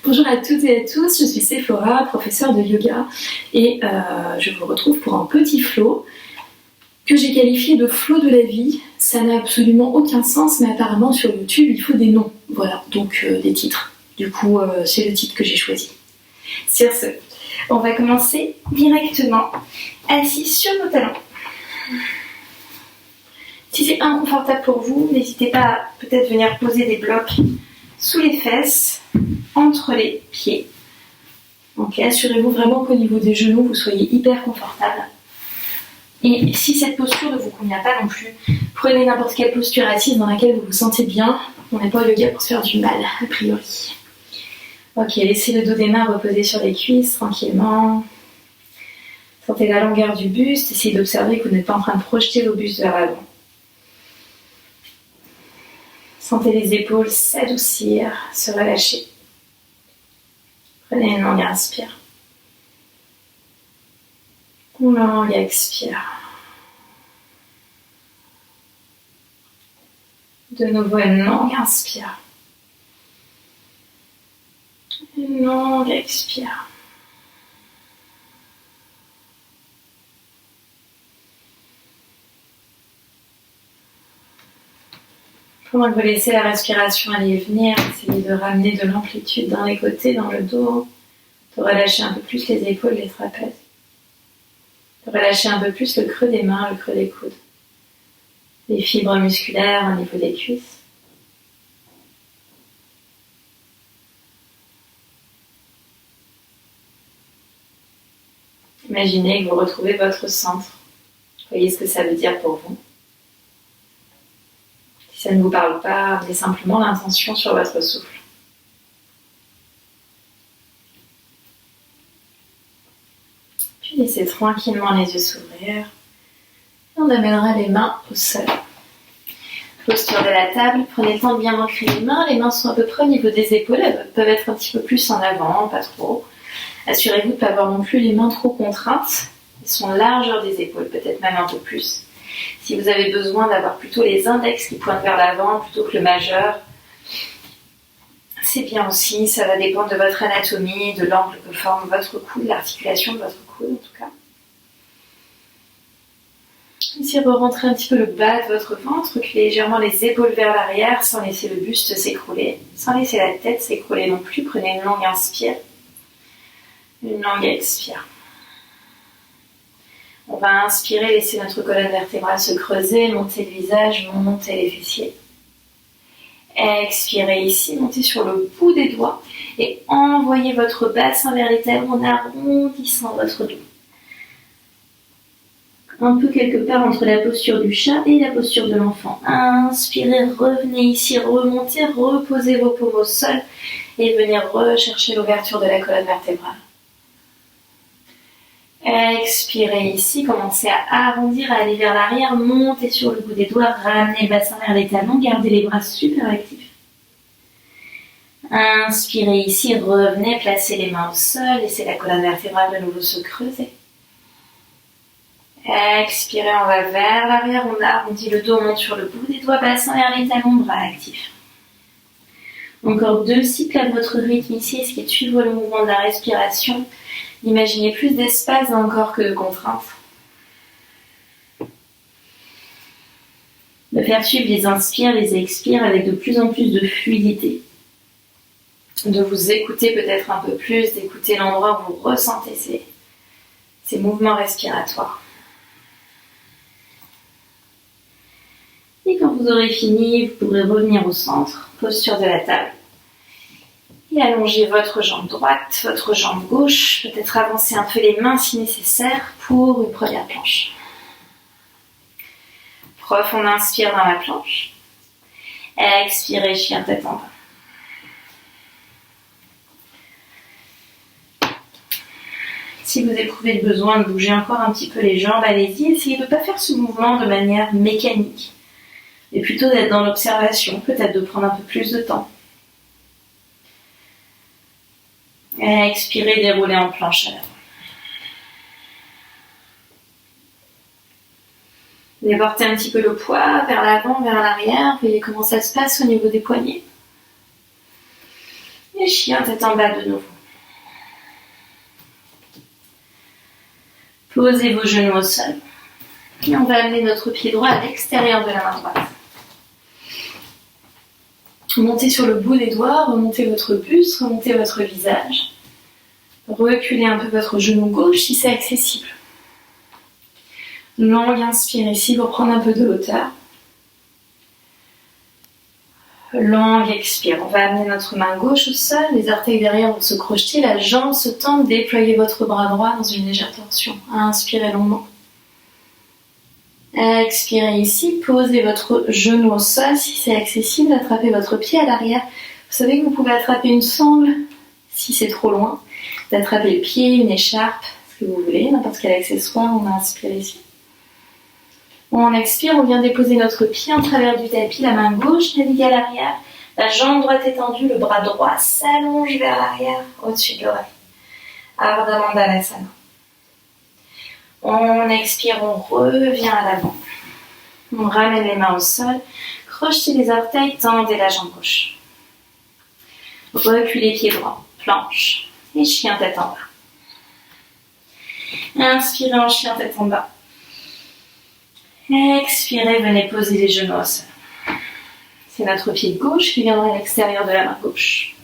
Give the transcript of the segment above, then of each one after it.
Bonjour à toutes et à tous, je suis Sephora, professeure de yoga et je vous retrouve pour un petit flow que j'ai qualifié de flow de la vie. Ça n'a absolument aucun sens, mais apparemment sur YouTube il faut des noms, voilà, donc des titres. Du coup c'est le titre que j'ai choisi. Sur ce, on va commencer directement assis sur nos talons. Si c'est inconfortable pour vous, n'hésitez pas à peut-être venir poser des blocs sous les fesses, entre les pieds. Ok, assurez-vous vraiment qu'au niveau des genoux, vous soyez hyper confortable. Et si cette posture ne vous convient pas non plus, prenez n'importe quelle posture assise dans laquelle vous vous sentez bien. On n'est pas au yoga pour se faire du mal, a priori. Ok, laissez le dos des mains reposer sur les cuisses tranquillement. Sentez la longueur du buste. Essayez d'observer que vous n'êtes pas en train de projeter vos bustes vers l'avant. Sentez les épaules s'adoucir, se relâcher. Prenez une longue inspire. Une longue expire. De nouveau une longue inspire. Une longue expire. Pendant que vous laissez la respiration aller et venir, essayez de ramener de l'amplitude dans les côtés, dans le dos, de relâcher un peu plus les épaules, les trapèzes, de relâcher un peu plus le creux des mains, le creux des coudes, les fibres musculaires au niveau des cuisses. Imaginez que vous retrouvez votre centre. Voyez ce que ça veut dire pour vous. Si ça ne vous parle pas, amenez simplement l'intention sur votre souffle. Puis laissez tranquillement les yeux s'ouvrir. On amènera les mains au sol. Posture de la table, prenez le temps de bien ancrer les mains. Les mains sont à peu près au niveau des épaules, elles peuvent être un petit peu plus en avant, pas trop. Assurez-vous de ne pas avoir non plus les mains trop contraintes. Elles sont largeur des épaules, peut-être même un peu plus. Si vous avez besoin d'avoir plutôt les index qui pointent vers l'avant plutôt que le majeur, c'est bien aussi. Ça va dépendre de votre anatomie, de l'angle que forme votre coude, l'articulation de votre coude en tout cas. Essayez de rentrer un petit peu le bas de votre ventre, reculez légèrement les épaules vers l'arrière sans laisser le buste s'écrouler, sans laisser la tête s'écrouler non plus. Prenez une longue inspire, une longue expire. On va inspirer, laisser notre colonne vertébrale se creuser, monter le visage, monter les fessiers. Expirez ici, montez sur le bout des doigts et envoyez votre bassin vers les talons en arrondissant votre dos. Un peu quelque part entre la posture du chat et la posture de l'enfant. Inspirez, revenez ici, remontez, reposez vos paumes au sol et venez rechercher l'ouverture de la colonne vertébrale. Expirez ici, commencez à arrondir, à aller vers l'arrière, montez sur le bout des doigts, ramenez le bassin vers les talons, gardez les bras super actifs. Inspirez ici, revenez, placez les mains au sol, laissez la colonne vertébrale de nouveau se creuser. Expirez, on va vers l'arrière, on arrondit le dos, on monte sur le bout des doigts, bassin vers les talons, bras actifs. Encore 2 cycles à votre rythme ici, essayez de suivre le mouvement de la respiration. Imaginez plus d'espace dans le corps que de contraintes. De faire suivre les inspires, les expires avec de plus en plus de fluidité. De vous écouter peut-être un peu plus, d'écouter l'endroit où vous ressentez ces mouvements respiratoires. Et quand vous aurez fini, vous pourrez revenir au centre, posture de la table. Et allongez votre jambe droite, votre jambe gauche, peut-être avancer un peu les mains si nécessaire pour une première planche. Profond inspire dans la planche. Expirez, chien tête en bas. Si vous éprouvez le besoin de bouger encore un petit peu les jambes, allez-y. Essayez de ne pas faire ce mouvement de manière mécanique, mais plutôt d'être dans l'observation, peut-être de prendre un peu plus de temps. Expirez, déroulez en planche à l'avant. Déportez un petit peu le poids vers l'avant, vers l'arrière. Voyez comment ça se passe au niveau des poignets. Et chien tête en bas de nouveau. Posez vos genoux au sol. Et on va amener notre pied droit à l'extérieur de la main droite. Montez sur le bout des doigts, remontez votre buste, remontez votre visage. Reculez un peu votre genou gauche si c'est accessible. Longue inspire ici pour prendre un peu de hauteur. Longue expire. On va amener notre main gauche au sol, les orteils derrière vont se crocheter, la jambe se tend, déployez votre bras droit dans une légère torsion. Inspirez longuement. Expirez ici, posez votre genou au sol si c'est accessible, attrapez votre pied à l'arrière. Vous savez que vous pouvez attraper une sangle si c'est trop loin, d'attraper le pied, une écharpe, ce que vous voulez, n'importe quel accessoire, on inspire ici. On expire, on vient déposer notre pied en travers du tapis, la main gauche navigue à l'arrière, la jambe droite étendue, le bras droit s'allonge vers l'arrière, au-dessus de l'oreille. Ardha Mandalasana. On expire, on revient à l'avant. On ramène les mains au sol, crochetez les orteils, tendez la jambe gauche. Reculez pied droit, planche et chien tête en bas. Inspirez en chien tête en bas. Expirez, venez poser les genoux au sol. C'est notre pied gauche qui viendra à l'extérieur de la main gauche.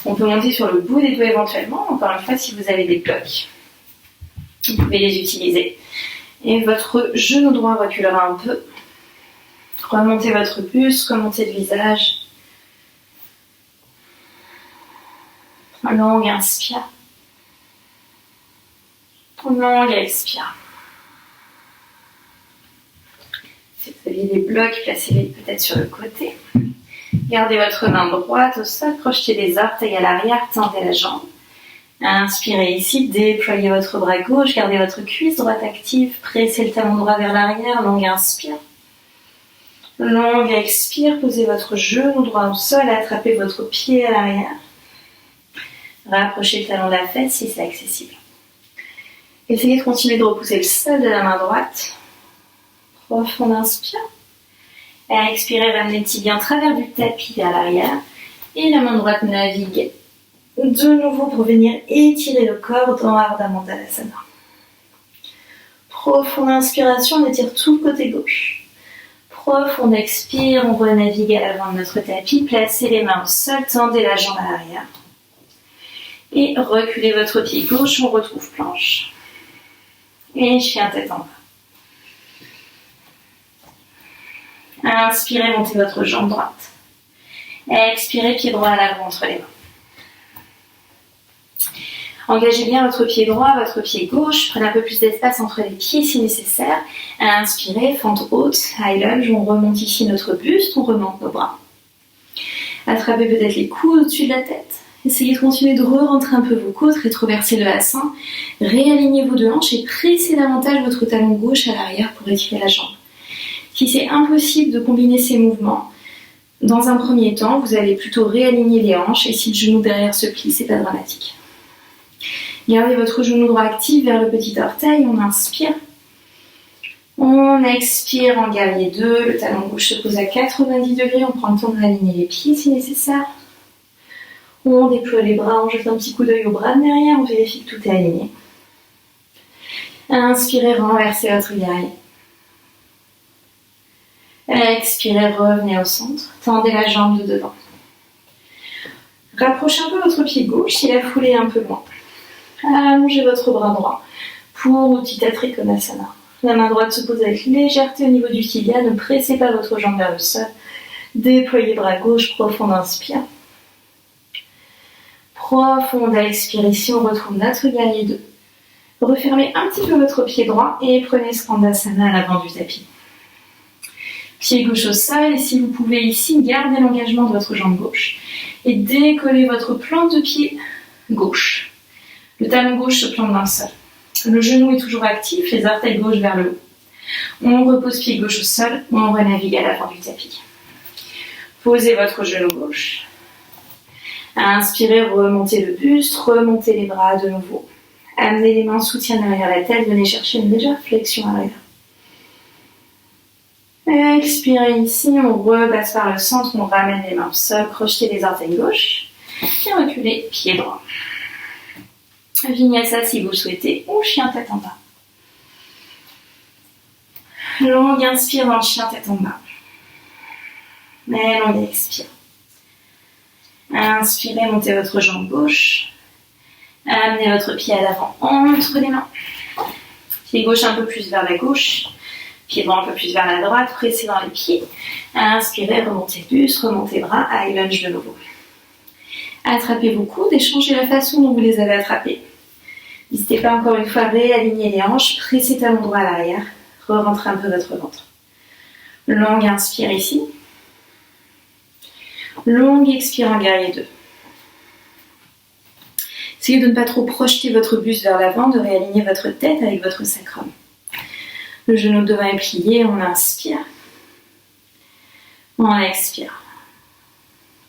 On peut monter sur le bout des doigts éventuellement, encore une fois si vous avez des blocs. Vous pouvez les utiliser. Et votre genou droit reculera un peu. Remontez votre buste, remontez le visage. Longue inspire. Longue expire. Si vous avez des blocs, placez-les peut-être sur le côté. Gardez votre main droite au sol, crochetez les orteils à l'arrière, tendez la jambe. Inspirez ici, déployez votre bras gauche, gardez votre cuisse droite active, pressez le talon droit vers l'arrière, longue inspire. Longue expire, posez votre genou droit au sol, attrapez votre pied à l'arrière. Rapprochez le talon de la fesse si c'est accessible. Essayez de continuer de repousser le sol de la main droite. Profonde inspire. Expirez, ramenez le tibia en travers du tapis vers l'arrière. Et la main droite navigue de nouveau pour venir étirer le corps dans Ardha Mandalasana. Profonde inspiration, on étire tout le côté gauche. Profonde expire, on renavigue à l'avant de notre tapis. Placez les mains au sol, tendez la jambe à l'arrière. Et reculez votre pied gauche, on retrouve planche. Et chien tête en bas. Inspirez, montez votre jambe droite. Expirez, pied droit à l'avant entre les mains. Engagez bien votre pied droit, votre pied gauche. Prenez un peu plus d'espace entre les pieds si nécessaire. Inspirez, fente haute, high lunge. On remonte ici notre buste, on remonte nos bras. Attrapez peut-être les coudes au-dessus de la tête. Essayez de continuer de re-rentrer un peu vos côtes, rétroversez le bassin. Réalignez vos deux hanches et pressez davantage votre talon gauche à l'arrière pour étirer la jambe. Si c'est impossible de combiner ces mouvements, dans un premier temps, vous allez plutôt réaligner les hanches et si le genou derrière se plie, c'est pas dramatique. Gardez votre genou droit actif vers le petit orteil, on inspire. On expire en guerrier 2, le talon gauche se pose à 90 degrés, on prend le temps de réaligner les pieds si nécessaire. On déploie les bras, on jette un petit coup d'œil au bras de derrière, on vérifie que tout est aligné. Inspirez, renversez votre guerrier. Expirez, revenez au centre, tendez la jambe de devant. Rapprochez un peu votre pied gauche si la foulée est un peu loin. Allongez votre bras droit pour Utthita Trikonasana. La main droite se pose avec légèreté au niveau du tibia, ne pressez pas votre jambe vers le sol. Déployez bras gauche, profonde inspire. Profonde expire, ici on retrouve notre guerrier 2. Refermez un petit peu votre pied droit et prenez Skandasana à l'avant du tapis. Pied gauche au sol, et si vous pouvez ici, gardez l'engagement de votre jambe gauche et décollez votre plante de pied gauche. Le talon gauche se plante dans le sol. Le genou est toujours actif, les orteils gauche vers le haut. On repose pied gauche au sol, on renavigue à l'avant du tapis. Posez votre genou gauche. Inspirez, remontez le buste, remontez les bras de nouveau. Amenez les mains, soutien derrière la tête, venez chercher une légère flexion arrière. Expirez ici, on repasse par le centre, on ramène les mains au sol, crochetez les orteils gauche. Et reculez, pied droit. Vinyasa si vous le souhaitez, ou chien tête en bas. Longue inspire dans le chien tête en bas. Et longue expire. Inspirez, montez votre jambe gauche. Amenez votre pied à l'avant entre les mains. Pied gauche un peu plus vers la gauche. Pied droit un peu plus vers la droite. Pressez dans les pieds. Inspirez, remontez le buste, remontez bras. High lunge de nouveau. Attrapez vos coudes et changez la façon dont vous les avez attrapés. N'hésitez pas encore une fois à réaligner les hanches. Pressez talon droit à l'arrière. Re-rentrez un peu votre ventre. Longue inspire ici. Longue expire en guerrier 2. Essayez de ne pas trop projeter votre buste vers l'avant, de réaligner votre tête avec votre sacrum. Le genou devant est plié, on inspire. On expire.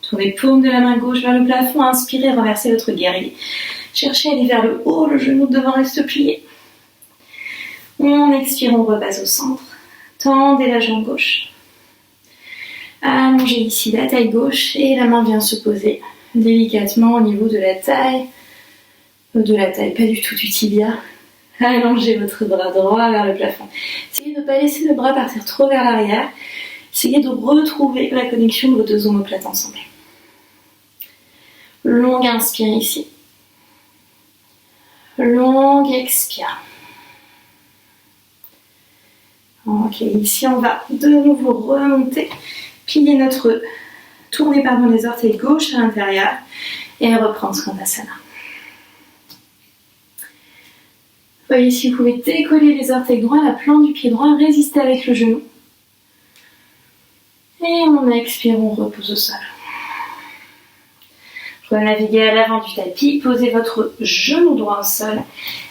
Tournez paume de la main gauche vers le plafond, inspirez, renversez votre guerrier. Cherchez à aller vers le haut, le genou devant reste plié. On expire, on repasse au centre. Tendez la jambe gauche. Allongez ici la taille gauche et la main vient se poser délicatement au niveau de la taille. Pas du tout du tibia. Allongez votre bras droit vers le plafond. Essayez de ne pas laisser le bras partir trop vers l'arrière. Essayez de retrouver la connexion de vos deux omoplates ensemble. Longue inspire ici. Longue expire. Ok, ici on va de nouveau remonter, tourner les orteils gauche à l'intérieur et reprendre Skandasana. Voyez si vous pouvez décoller les orteils droits, la plante du pied droit, résister avec le genou. Et on expire, on repose au sol. Naviguez à l'avant du tapis, posez votre genou droit au sol.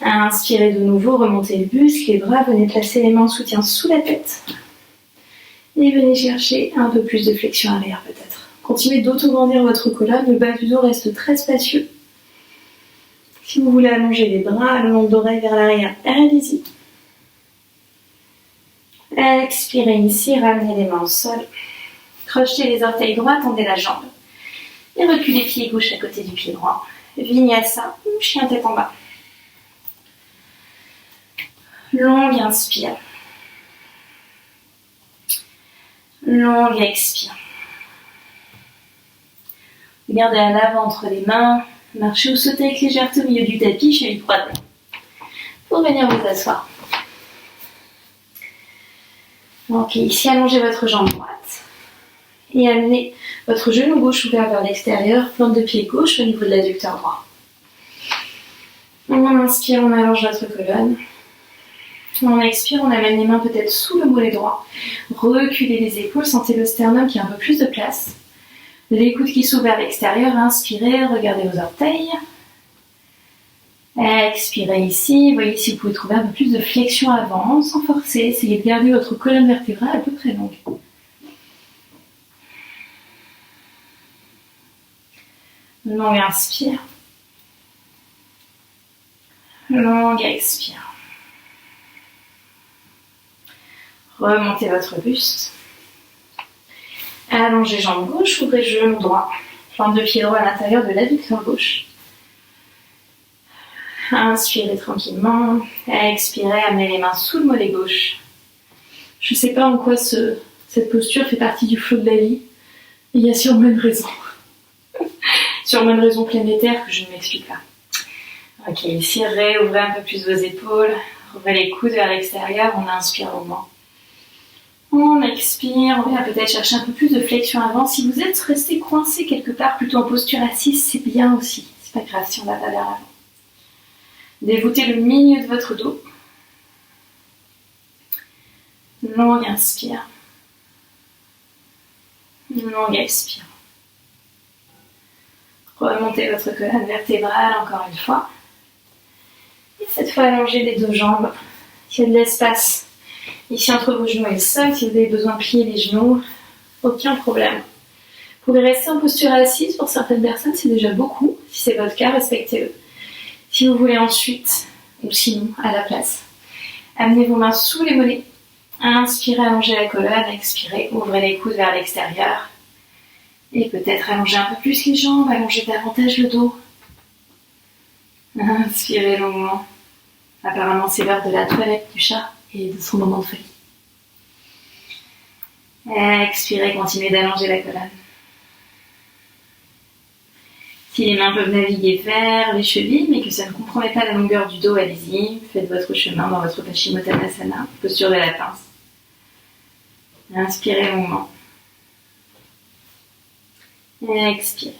Inspirez de nouveau, remontez le buste, les bras, venez placer les mains en soutien sous la tête. Et venez chercher un peu plus de flexion arrière peut-être. Continuez d'autograndir votre colonne, le bas du dos reste très spacieux. Si vous voulez allonger les bras, le long d'oreille vers l'arrière, allez-y. Expirez ici, ramenez les mains au sol. Crochetez les orteils droits, tendez la jambe. Et reculez pied gauche à côté du pied droit. Vinyasa ou chien tête en bas. Longue inspire. Longue expire. Regardez à l'avant entre les mains. Marchez ou sautez avec légèreté au milieu du tapis, cheville croisée. Pour venir vous asseoir. Ok, ici allongez votre jambe droite. Et amenez votre genou gauche ouvert vers l'extérieur, plante de pied gauche au niveau de l'adducteur droit. On inspire, on allonge votre colonne. On expire, on amène les mains peut-être sous le mollet droit. Reculez les épaules, sentez le sternum qui a un peu plus de place. Les coudes qui s'ouvrent vers l'extérieur, inspirez, regardez vos orteils. Expirez ici, voyez si vous pouvez trouver un peu plus de flexion avant, sans forcer. Essayez de garder votre colonne vertébrale à peu près longue. Longue inspire. Longue expire. Remontez votre buste. Allongez jambe gauche, ouvrez genou droit. Plante de pied droit à l'intérieur de l'adducteur gauche. Inspirez tranquillement. Expirez, amenez les mains sous le mollet gauche. Je ne sais pas en quoi cette posture fait partie du flot de la vie. Il y a sûrement une raison. Sûrement une raison planétaire que je ne m'explique pas. Ok, ici, réouvrez un peu plus vos épaules. Ouvrez les coudes vers l'extérieur. On inspire longuement. On expire. On va peut-être chercher un peu plus de flexion avant. Si vous êtes resté coincé quelque part, plutôt en posture assise, c'est bien aussi. C'est pas grave si on va pas vers l'avant. Dévoutez le milieu de votre dos. Longue inspire. Longue expire. Remontez votre colonne vertébrale encore une fois. Et cette fois, allongez les deux jambes. S'il y a de l'espace ici entre vos genoux et le sol, si vous avez besoin de plier les genoux, aucun problème. Vous pouvez rester en posture assise. Pour certaines personnes, c'est déjà beaucoup. Si c'est votre cas, respectez-le. Si vous voulez ensuite, ou sinon, à la place, amenez vos mains sous les mollets. Inspirez, allongez la colonne. Expirez, ouvrez les coudes vers l'extérieur. Et peut-être allonger un peu plus les jambes, allonger davantage le dos. Inspirez longuement. Apparemment, c'est l'heure de la toilette du chat et de son moment de folie. Expirez, continuez d'allonger la colonne. Si les mains peuvent naviguer vers les chevilles, mais que ça ne compromet pas la longueur du dos, allez-y. Faites votre chemin dans votre Paschimottanasana, posture de la pince. Inspirez longuement. Expirez.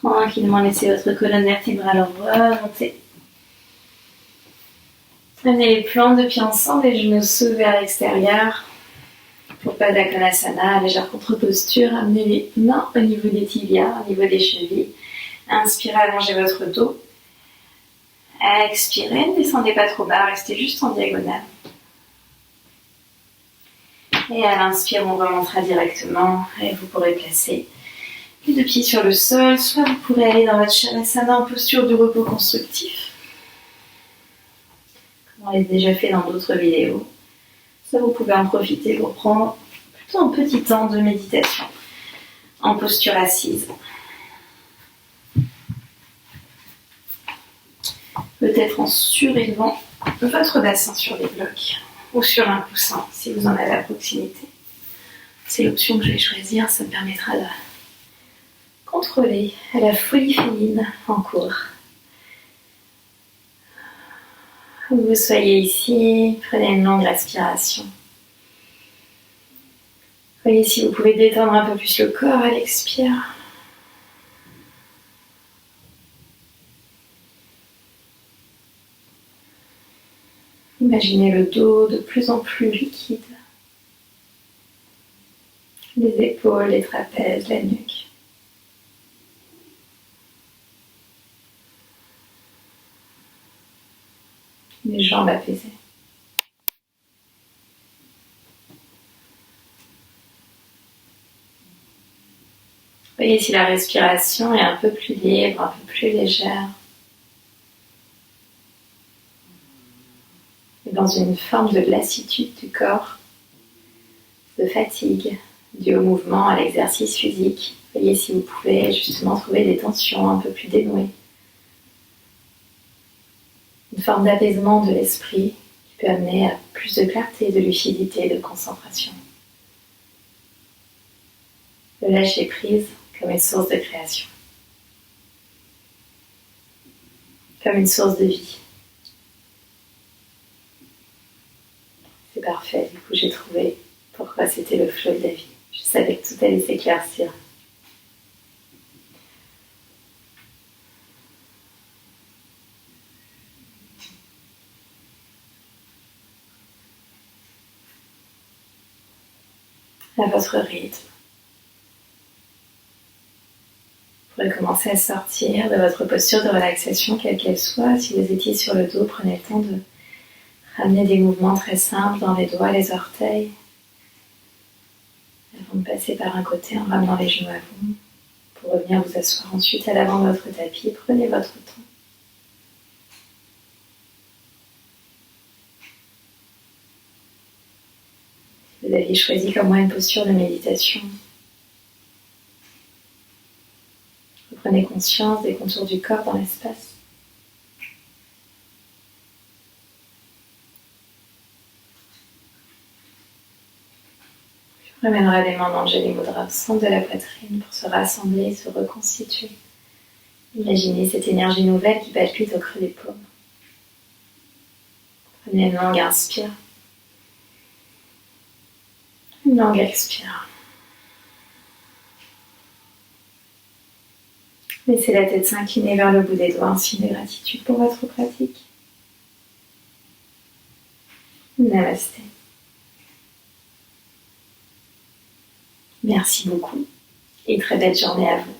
Tranquillement, laissez votre colonne vertébrale remonter. Amenez les plantes de pieds ensemble, les genoux sautent vers l'extérieur. Pour Padasana, légère contre-posture, amenez les mains au niveau des tibias, au niveau des chevilles. Inspirez, allongez votre dos. Expirez, ne descendez pas trop bas, restez juste en diagonale. Et à l'inspire, on remontera directement et vous pourrez placer les deux pieds sur le sol. Soit vous pourrez aller dans votre Shavasana en posture de repos constructif, on l'a déjà fait dans d'autres vidéos. Ça, vous pouvez en profiter pour prendre plutôt un petit temps de méditation en posture assise. Peut-être en surélevant votre bassin sur les blocs ou sur un coussin si vous en avez à proximité. C'est l'option que je vais choisir, ça me permettra de contrôler la folie féline en cours. Où vous soyez ici, prenez une longue respiration. Voyez si vous pouvez détendre un peu plus le corps à l'expire. Imaginez le dos de plus en plus liquide. Les épaules, les trapèzes, la nuque. Les jambes apaisées. Voyez si la respiration est un peu plus libre, un peu plus légère. Et dans une forme de lassitude du corps, de fatigue, due au mouvement, à l'exercice physique. Voyez si vous pouvez justement trouver des tensions un peu plus dénouées. Une forme d'apaisement de l'esprit qui peut amener à plus de clarté, de lucidité, de concentration. De lâcher prise comme une source de création. Comme une source de vie. C'est parfait, du coup j'ai trouvé pourquoi c'était le flow de la vie. Je savais que tout allait s'éclaircir. À votre rythme. Vous pourrez commencer à sortir de votre posture de relaxation, quelle qu'elle soit. Si vous étiez sur le dos, prenez le temps de ramener des mouvements très simples dans les doigts, les orteils. Avant de passer par un côté en ramenant les genoux à vous. Pour revenir vous asseoir ensuite à l'avant de votre tapis, prenez votre temps. Vous aviez choisi comme moi une posture de méditation. Prenez conscience des contours du corps dans l'espace. Je ramènerai les mains dans le Jali Mudra au centre de la poitrine pour se rassembler, se reconstituer. Imaginez cette énergie nouvelle qui palpite au creux des paumes. Prenez une longue inspire. Une longue expire. Laissez la tête s'incliner vers le bout des doigts, un signe de gratitude pour votre pratique. Namasté. Merci beaucoup et très belle journée à vous.